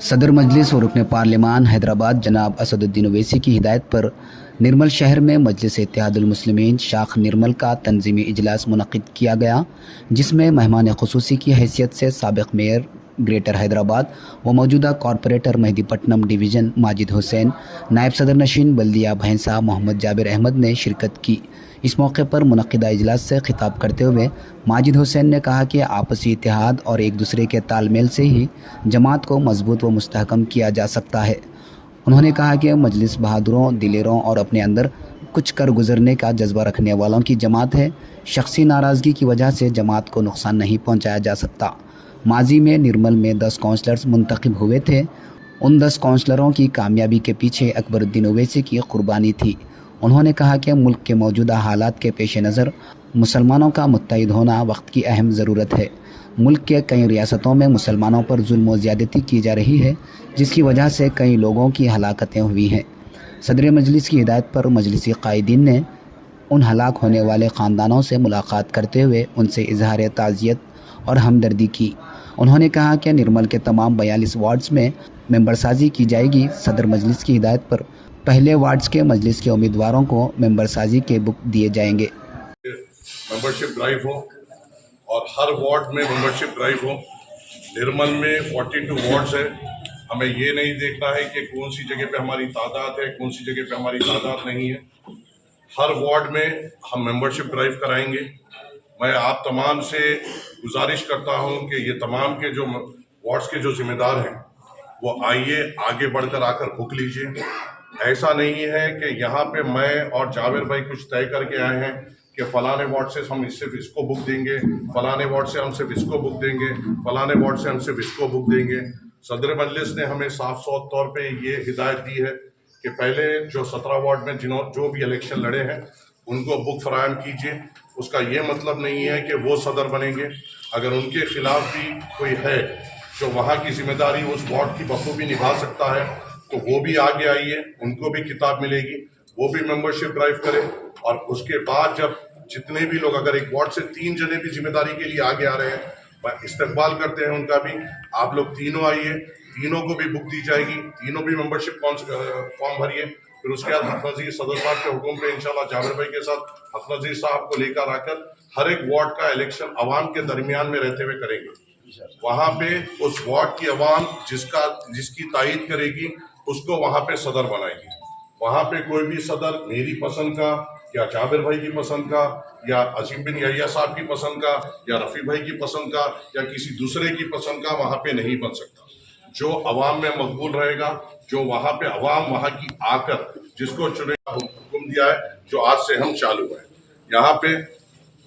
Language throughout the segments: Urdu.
صدر مجلس و رکن پارلیمان حیدرآباد جناب اسد الدین اویسی کی ہدایت پر نرمل شہر میں مجلس اتحاد المسلمین شاخ نرمل کا تنظیمی اجلاس منعقد کیا گیا، جس میں مہمان خصوصی کی حیثیت سے سابق میئر گریٹر حیدرآباد و موجودہ کارپوریٹر مہدی پٹنم ڈویژن ماجد حسین، نائب صدر نشین بلدیہ بھینسا محمد جابر احمد نے شرکت کی۔ اس موقع پر منعقدہ اجلاس سے خطاب کرتے ہوئے ماجد حسین نے کہا کہ آپسی اتحاد اور ایک دوسرے کے تال میل سے ہی جماعت کو مضبوط و مستحکم کیا جا سکتا ہے۔ انہوں نے کہا کہ مجلس بہادروں، دلیروں اور اپنے اندر کچھ کر گزرنے کا جذبہ رکھنے والوں کی جماعت ہے۔ شخصی ناراضگی کی وجہ سے جماعت کو نقصان نہیں پہنچایا جا سکتا۔ ماضی میں نرمل میں 10 کونسلرز منتخب ہوئے تھے۔ ان 10 کونسلروں کی کامیابی کے پیچھے اکبر الدین اویسی کی قربانی تھی۔ انہوں نے کہا کہ ملک کے موجودہ حالات کے پیش نظر مسلمانوں کا متحد ہونا وقت کی اہم ضرورت ہے۔ ملک کے کئی ریاستوں میں مسلمانوں پر ظلم و زیادتی کی جا رہی ہے، جس کی وجہ سے کئی لوگوں کی ہلاکتیں ہوئی ہیں۔ صدر مجلس کی ہدایت پر مجلسی قائدین نے ان ہلاک ہونے والے خاندانوں سے ملاقات کرتے ہوئے ان سے اظہار تعزیت اور ہمدردی کی۔ انہوں نے کہا کہ نرمل کے تمام 42 وارڈز میں ممبر سازی کی جائے گی۔ صدر مجلس کی ہدایت پر پہلے وارڈز کے مجلس کے امیدواروں کو ممبر سازی کے بک دیے جائیں گے۔ ممبرشپ ڈرائیو ہو اور ہر وارڈ میں ممبرشپ ڈرائیو ہو۔ نرمل میں 42 وارڈز ہے۔ ہمیں یہ نہیں دیکھنا ہے کہ کون سی جگہ پہ ہماری تعداد ہے، کون سی جگہ پہ ہماری تعداد نہیں ہے۔ ہر وارڈ میں ہم ممبرشپ ڈرائیو کرائیں گے۔ میں آپ تمام سے گزارش کرتا ہوں کہ یہ تمام کے جو وارڈز کے جو ذمہ دار ہیں وہ آئیے، آگے بڑھ کر آ کر بک لیجئے۔ ایسا نہیں ہے کہ یہاں پہ میں اور جاوید بھائی کچھ طے کر کے آئے ہیں کہ فلانے وارڈ سے ہم صرف اس کو بک دیں گے، فلانے وارڈ سے ہم صرف اس کو بک دیں گے، فلانے وارڈ سے ہم صرف اس کو بک دیں گے۔ صدر مجلس نے ہمیں صاف طور پہ یہ ہدایت دی ہے کہ پہلے جو 17 وارڈ میں جو بھی الیکشن لڑے ہیں ان کو بک فراہم کیجیے۔ اس کا یہ مطلب نہیں ہے کہ وہ صدر بنیں گے۔ اگر ان کے خلاف بھی کوئی ہے جو وہاں کی ذمہ داری اس وارڈ کی بخوبی نبھا سکتا ہے تو وہ بھی آگے آئیے، ان کو بھی کتاب ملے گی، وہ بھی ممبرشپ ڈرائیو کرے۔ اور اس کے بعد جب جتنے بھی لوگ، اگر ایک وارڈ سے 3 جنے بھی ذمہ داری کے لیے آگے آ رہے ہیں، استقبال کرتے ہیں ان کا بھی۔ آپ لوگ تینوں آئیے، تینوں کو بھی بک دی جائے گی، تینوں بھی ممبرشپ فارم بھریے۔ پھر اس کے بعد حق نظیر صدر صاحب کے حکم پہ انشاءاللہ جابر بھائی کے ساتھ حق نظیر صاحب کو لے کر آ کر ہر ایک وارڈ کا الیکشن عوام کے درمیان میں رہتے ہوئے کریں گے۔ وہاں پہ اس وارڈ کی عوام جس کی تائید کرے گی اس کو وہاں پہ صدر بنائے گی۔ وہاں پہ کوئی بھی صدر میری پسند کا یا جابر بھائی کی پسند کا یا عظیم بن یحییٰ صاحب کی پسند کا یا رفیع بھائی کی پسند کا یا کسی دوسرے کی پسند کا وہاں پہ نہیں بن سکتا۔ جو عوام میں مقبول رہے گا، جو وہاں پہ عوام وہاں کی آ کر جس کو چنے کا حکم دیا ہے، جو آج سے ہم چالو ہے۔ یہاں پہ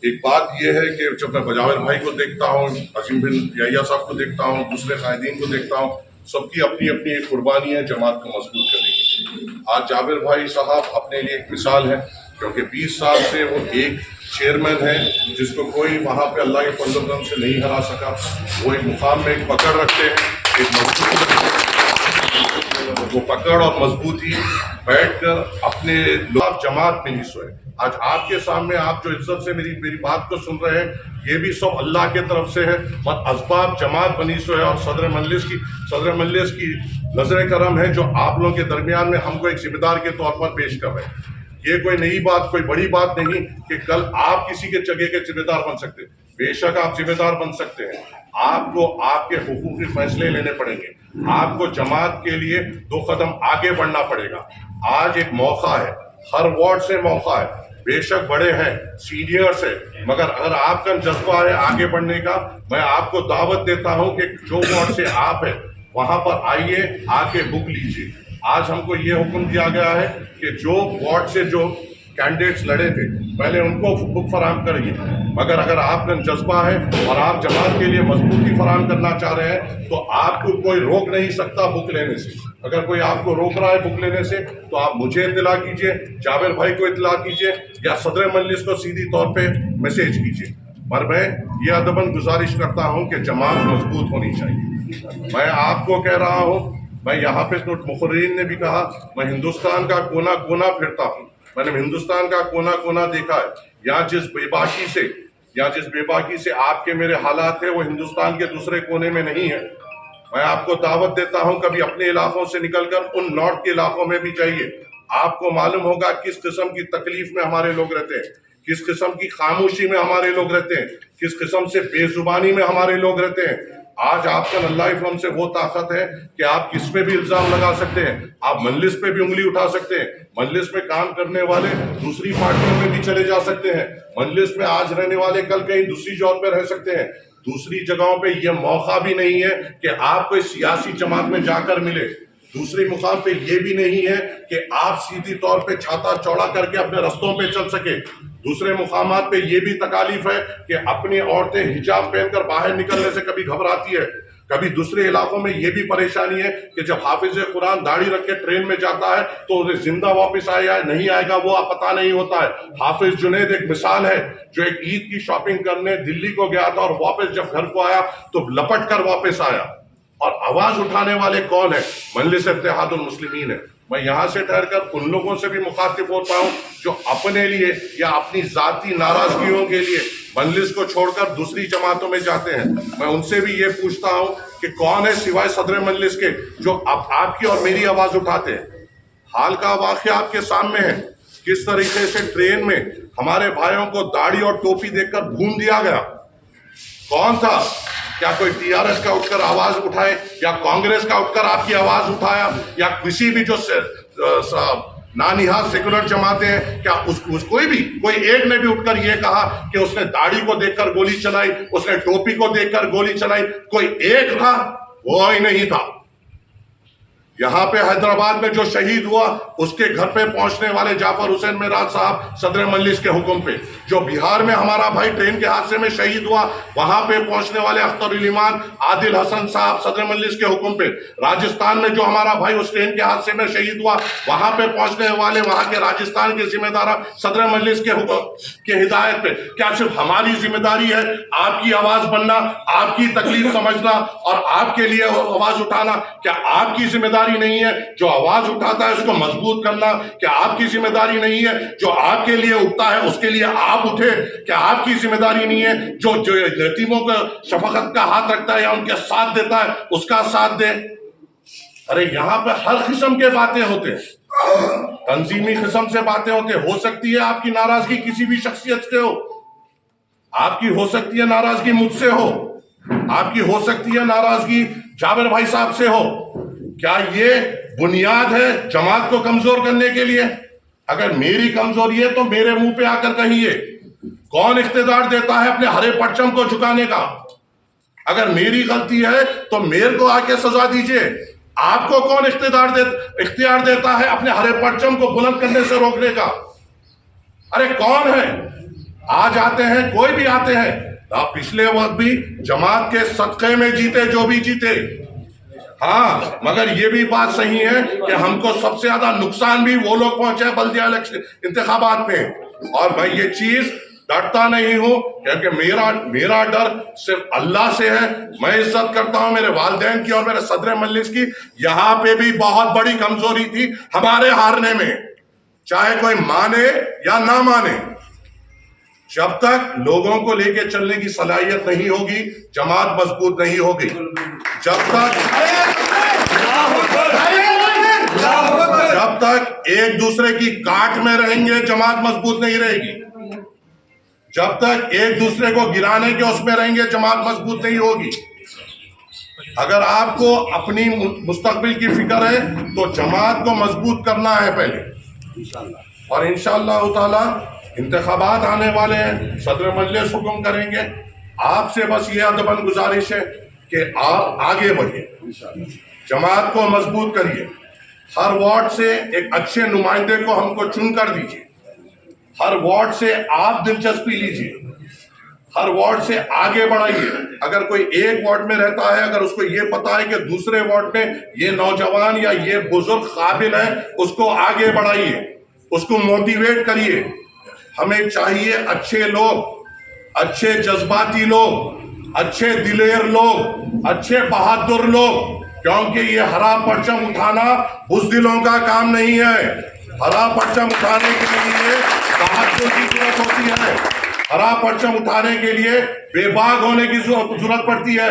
ایک بات یہ ہے کہ جب میں بجاور بھائی کو دیکھتا ہوں، عظیم بن یحییٰ صاحب کو دیکھتا ہوں، دوسرے قائدین کو دیکھتا ہوں، سب کی اپنی اپنی ایک قربانی ہے جماعت کو مضبوط کرنے کی۔ آج جابر بھائی صاحب اپنے لیے ایک مثال ہے، کیونکہ 20 سال سے وہ ایک چیئرمین ہے جس کو کوئی وہاں پہ اللہ کے فضل و کرم سے نہیں ہرا سکا۔ وہ ایک مقام میں ایک پکڑ رکھتے ہیں، ایک مضبوط، وہ پکڑ اور مضبوطی بیٹھ کر اپنے لوگ جماعت میں نہیں سوئے۔ آج آپ کے سامنے آپ جو عزت سے میری بات کو سن رہے ہیں، یہ بھی سب اللہ کے طرف سے ہے اور اسباب جماعت بنی سو ہے۔ اور صدر مجلس کی نظر کرم ہے جو آپ لوگوں کے درمیان میں ہم کو ایک ذمہ دار کے طور پر پیش کر رہے ہیں۔ یہ کوئی نئی بات، کوئی بڑی بات نہیں کہ کل آپ کسی کے جگہ کے ذمہ دار بن سکتے ہیں۔ بے شک آپ ذمہ دار بن سکتے ہیں، آپ کو آپ کے حقوقی فیصلے لینے پڑیں گے، آپ کو جماعت کے لیے 2 قدم آگے بڑھنا پڑے گا۔ آج ایک موقع ہے، ہر وارڈ سے موقع ہے، بے شک بڑے ہیں، سینئرز ہیں، مگر اگر آپ کا جذبہ ہے آگے بڑھنے کا، میں آپ کو دعوت دیتا ہوں کہ جو وارڈ سے آپ ہیں وہاں پر آئیے، آ کے بک لیجیے۔ آج ہم کو یہ حکم دیا گیا ہے کہ جو وارڈ سے جو کینڈیڈیٹس لڑے تھے پہلے ان کو بک فراہم کریے، مگر اگر آپ کا جذبہ ہے اور آپ جماعت کے لیے مضبوطی فراہم کرنا چاہ رہے ہیں تو آپ کو کوئی روک نہیں سکتا بک لینے سے۔ اگر کوئی آپ کو روک رہا ہے بک لینے سے تو آپ مجھے اطلاع کیجئے، جابر بھائی کو اطلاع کیجئے یا صدر مجلس کو سیدھی طور پہ میسیج کیجئے۔ پر میں یہ ادباً گزارش کرتا ہوں کہ جماعت مضبوط ہونی چاہیے۔ میں آپ کو کہہ رہا ہوں، میں یہاں پہ تو مقررین نے بھی کہا، میں ہندوستان کا کونا کونا پھرتا ہوں، میں نے ہندوستان کا کونا کونا دیکھا ہے۔ یہاں جس بے باکی سے آپ کے میرے حالات ہیں وہ ہندوستان کے دوسرے کونے میں نہیں ہے۔ میں آپ کو دعوت دیتا ہوں کبھی اپنے علاقوں سے نکل کر ان نارتھ کے علاقوں میں بھی جائیے. آپ کو معلوم ہوگا کس قسم کی تکلیف میں ہمارے لوگ رہتے ہیں, کس قسم کی خاموشی میں ہمارے لوگ رہتے ہیں, کس قسم سے بے زبانی میں ہمارے لوگ رہتے ہیں. آج آپ کا اللہ فلم سے وہ طاقت ہے کہ آپ کس پہ بھی الزام لگا سکتے ہیں, آپ مجلس پہ بھی انگلی اٹھا سکتے ہیں, مجلس میں کام کرنے والے دوسری پارٹیوں میں بھی چلے جا سکتے ہیں, مجلس میں آج رہنے والے کل کہیں دوسری جگہ پہ رہ سکتے ہیں. دوسری جگہوں پہ یہ موقع بھی نہیں ہے کہ آپ کوئی سیاسی جماعت میں جا کر ملے. دوسری مقام پہ یہ بھی نہیں ہے کہ آپ سیدھی طور پہ چھاتا چوڑا کر کے اپنے رستوں پہ چل سکے. دوسرے مقامات پہ یہ بھی تکالیف ہے کہ اپنی عورتیں حجاب پہن کر باہر نکلنے سے کبھی گھبراتی ہے. کبھی دوسرے علاقوں میں یہ بھی پریشانی ہے کہ جب حافظ قرآن داڑھی رکھ کے ٹرین میں جاتا ہے تو اسے زندہ واپس آیا ہے نہیں آئے گا وہ پتہ نہیں ہوتا ہے. حافظ جنید ایک مثال ہے جو ایک عید کی شاپنگ کرنے دلی کو گیا تھا اور واپس جب گھر کو آیا تو لپٹ کر واپس آیا. اور آواز اٹھانے والے کون ہیں؟ مجلس اتحاد المسلمین ہے. میں یہاں سے ٹھہر کر ان لوگوں سے بھی مخاطب ہوتا ہوں جو اپنے لیے یا اپنی ذاتی ناراضگیوں کے لیے مجلس کو چھوڑ کر دوسری جماعتوں میں جاتے ہیں. میں ان سے بھی یہ پوچھتا ہوں کہ کون ہے سوائے صدر مجلس کے جو آپ کی اور میری آواز اٹھاتے ہیں؟ حال کا واقعہ آپ کے سامنے ہے. کس طریقے سے ٹرین میں ہمارے بھائیوں کو داڑھی اور ٹوپی دیکھ کر بھون دیا گیا. کون تھا؟ کیا کوئی ٹی آر ایس کا اٹھ کر آواز اٹھائے یا کانگریس کا اٹھ کر آپ کی آواز اٹھایا یا کسی بھی جو نانہا سیکولر جماعتیں ہیں کیا کوئی ایک نے بھی اٹھ کر یہ کہا کہ اس نے داڑھی کو دیکھ کر گولی چلائی, اس نے ٹوپی کو دیکھ کر گولی چلائی؟ کوئی ایک تھا؟ کوئی نہیں تھا. یہاں پہ حیدرآباد میں جو شہید ہوا اس کے گھر پہ پہنچنے والے جعفر حسین معراج صاحب صدر مجلس کے حکم پہ, جو بہار میں ہمارا بھائی ٹرین کے حادثے میں شہید ہوا وہاں پہ پہنچنے والے اختر الایمان عادل حسن صاحب صدر مجلس کے حکم پہ, راجستھان میں جو ہمارا بھائی اس ٹرین کے حادثے میں شہید ہوا وہاں پہ پہنچنے والے وہاں کے راجستھان کے ذمہ دار صدر مجلس کے حکم کے ہدایت پہ. کیا صرف ہماری ذمہ داری ہے آپ کی آواز بننا, آپ کی تکلیف سمجھنا اور آپ کے لیے آواز اٹھانا؟ کیا آپ کی ذمہ داری نہیں ہے جو آواز اٹھاتا ہے اس کو مضبوط کرنا؟ کیا آپ کی ذمہ داری نہیں ہے جو آپ کے لیے اٹھتا ہے اس کے لیے آپ اٹھے؟ کیا آپ کی ذمہ داری نہیں ہے جو یتیموں کو شفقت کا ہاتھ رکھتا ہے یا ان کے ساتھ دیتا ہے اس کا ساتھ دے؟ ارے یہاں پہ ہر قسم کے باتیں ہوتے ہیں, تنظیمی قسم سے باتیں ہوتے ہیں. ہو سکتی ہے آپ کی ناراضگی کسی بھی شخصیت سے ہو, آپ کی ہو سکتی ہے ناراضگی مجھ سے ہو, آپ کی ہو سکتی ہے ناراضگی جابر بھائی صاحب سے ہو. کیا یہ بنیاد ہے جماعت کو کمزور کرنے کے لیے؟ اگر میری کمزوری ہے تو میرے منہ پہ آ کر کہیے. کون اقتدار دیتا ہے اپنے ہرے پرچم کو جھکانے کا؟ اگر میری غلطی ہے تو میرے کو آ کے سزا دیجئے. آپ کو کون اختیار دیتا ہے اپنے ہرے پرچم کو بلند کرنے سے روکنے کا؟ ارے کون ہے؟ آج آتے ہیں, کوئی بھی آتے ہیں, پچھلے وقت بھی جماعت کے صدقے میں جیتے جو بھی جیتے. ہاں مگر یہ بھی بات صحیح ہے کہ ہم کو سب سے زیادہ نقصان بھی وہ لوگ پہنچے بلدیہ انتخابات میں. اور میں یہ چیز ڈرتا نہیں ہوں کیونکہ میرا ڈر صرف اللہ سے ہے. میں عزت کرتا ہوں میرے والدین کی اور میرے صدر مجلس کی. یہاں پہ بھی بہت بڑی کمزوری تھی ہمارے ہارنے میں, چاہے کوئی مانے یا نہ مانے. جب تک لوگوں کو لے کے چلنے کی صلاحیت نہیں ہوگی جماعت مضبوط نہیں ہوگی. جب تک ایک دوسرے کی کاٹ میں رہیں گے جماعت مضبوط نہیں رہے گی. جب تک ایک دوسرے کو گرانے کے اس میں رہیں گے جماعت مضبوط نہیں ہوگی. اگر آپ کو اپنی مستقبل کی فکر ہے تو جماعت کو مضبوط کرنا ہے پہلے, اور انشاءاللہ تعالی انتخابات آنے والے ہیں, صدر مجلس حکم کریں گے. آپ سے بس یہ ادباً گزارش ہے کہ آپ آگے بڑھیے, جماعت کو مضبوط کریے. ہر وارڈ سے ایک اچھے نمائندے کو ہم کو چن کر دیجیے. ہر وارڈ سے آپ دلچسپی لیجیے, ہر وارڈ سے آگے بڑھائیے. اگر کوئی ایک وارڈ میں رہتا ہے, اگر اس کو یہ پتا ہے کہ دوسرے وارڈ میں یہ نوجوان یا یہ بزرگ قابل ہے, اس کو آگے بڑھائیے, اس کو موٹیویٹ کریے. ہمیں چاہیے اچھے لوگ, اچھے جذباتی لوگ, اچھے دلیر لوگ, اچھے بہادر لوگ, کیونکہ یہ ہرا پرچم اٹھانا بزدلوں کا کام نہیں ہے. ہرا پرچم اٹھانے کے لیے بہادر کی ضرورت ہوتی ہے. ہرا پرچم اٹھانے کے لیے بے باک ہونے کی ضرورت پڑتی ہے.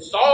100